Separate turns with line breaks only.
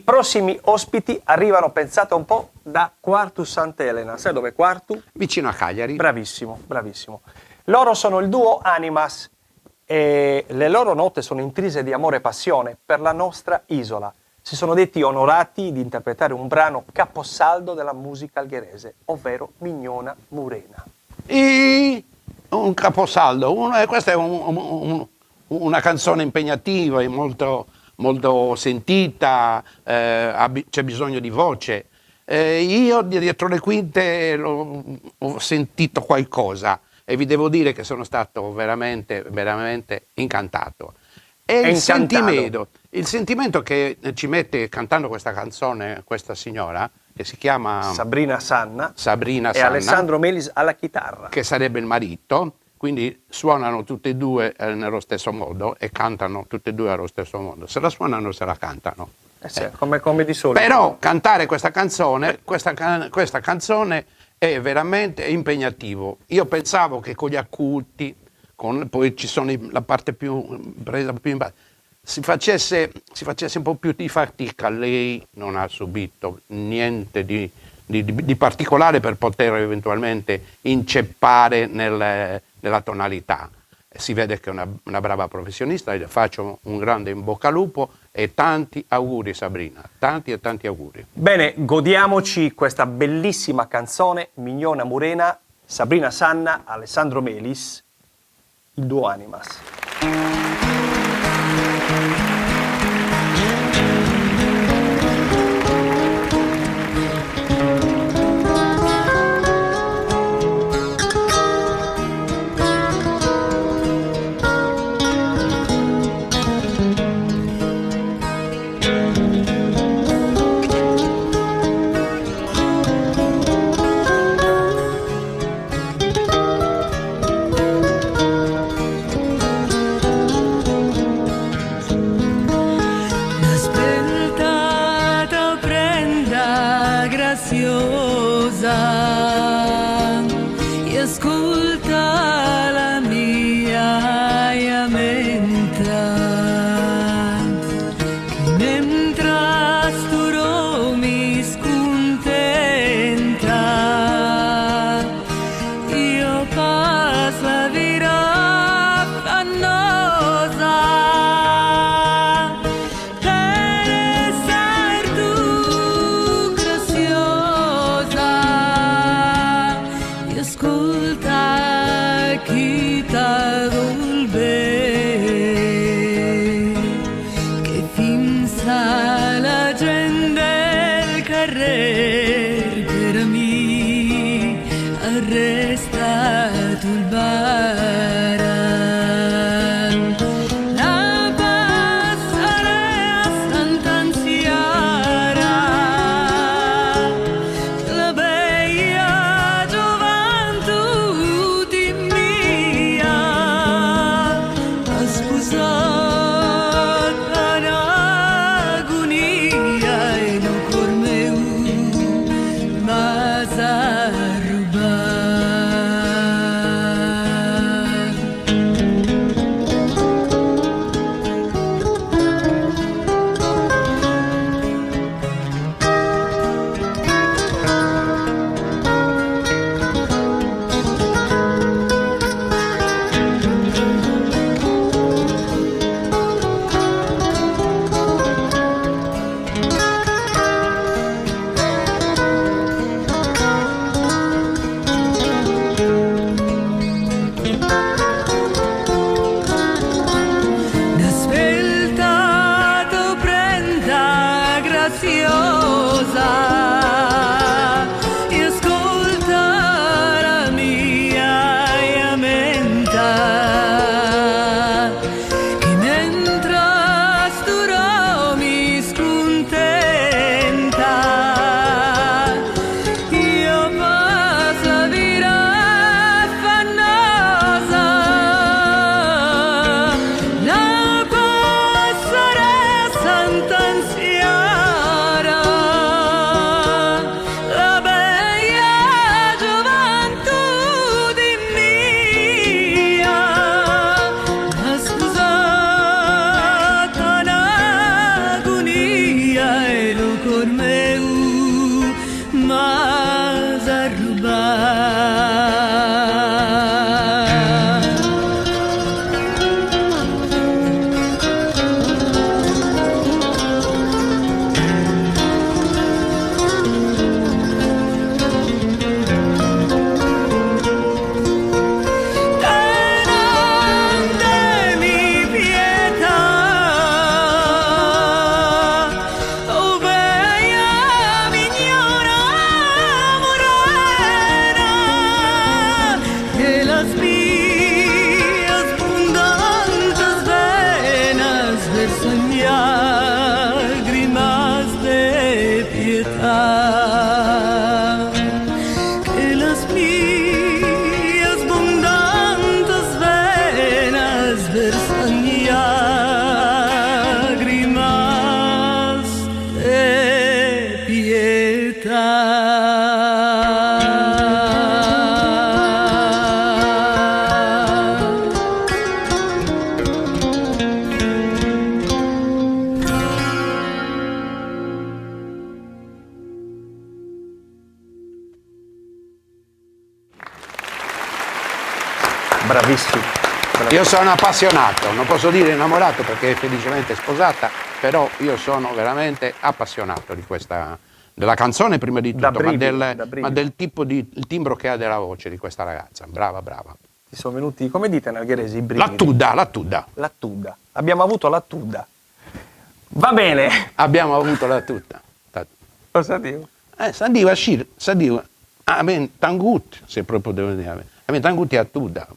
prossimi ospiti arrivano, pensate un po', da Quartu Sant'Elena. Sai dove è Quartu?
Vicino a Cagliari.
Bravissimo, bravissimo. Loro sono il duo Animas e le loro note sono intrise di amore e passione per la nostra isola. Si sono detti onorati di interpretare un brano caposaldo della musica algherese, ovvero Mignona Murena.
Un caposaldo, questa è una canzone impegnativa e molto, molto sentita, c'è bisogno di voce. Io dietro le quinte ho sentito qualcosa e vi devo dire che sono stato veramente, veramente incantato. E il sentimento che ci mette cantando questa canzone, questa signora, che si chiama
Sabrina Sanna
e
Alessandro Melis alla chitarra,
che sarebbe il marito, quindi suonano tutte e due nello stesso modo e cantano tutte e due allo stesso modo. Se la suonano, se la cantano.
Sì, come di solito.
Però cantare questa canzone è veramente impegnativo. Io pensavo che con gli acuti, poi ci sono la parte più presa più in basso, si facesse un po' più di fatica. Lei non ha subito niente di particolare per poter eventualmente inceppare nella tonalità. Si vede che è una brava professionista, le faccio un grande in bocca al lupo e tanti auguri Sabrina, tanti e tanti auguri.
Bene, godiamoci questa bellissima canzone, Mignona Murena, Sabrina Sanna, Alessandro Melis, il duo Animas.
versan lágrimas de pietad.
Bravissimo.
Io sono appassionato, non posso dire innamorato perché è felicemente sposata, però io sono veramente appassionato di questa, della canzone prima di tutto,
Da brivido,
ma
da brivido.
del tipo di il timbro che ha della voce di questa ragazza. Brava, brava.
Ti sono venuti, come dite in algherese, i brividi?
La tuda.
La tuda. Abbiamo avuto la tuda. Va bene.
Abbiamo avuto la tuta.
Cosa dico?
Sadiva, Shir, Sadiva, Amen Tangut, se proprio devo dire, Amen Tangut è a tuda.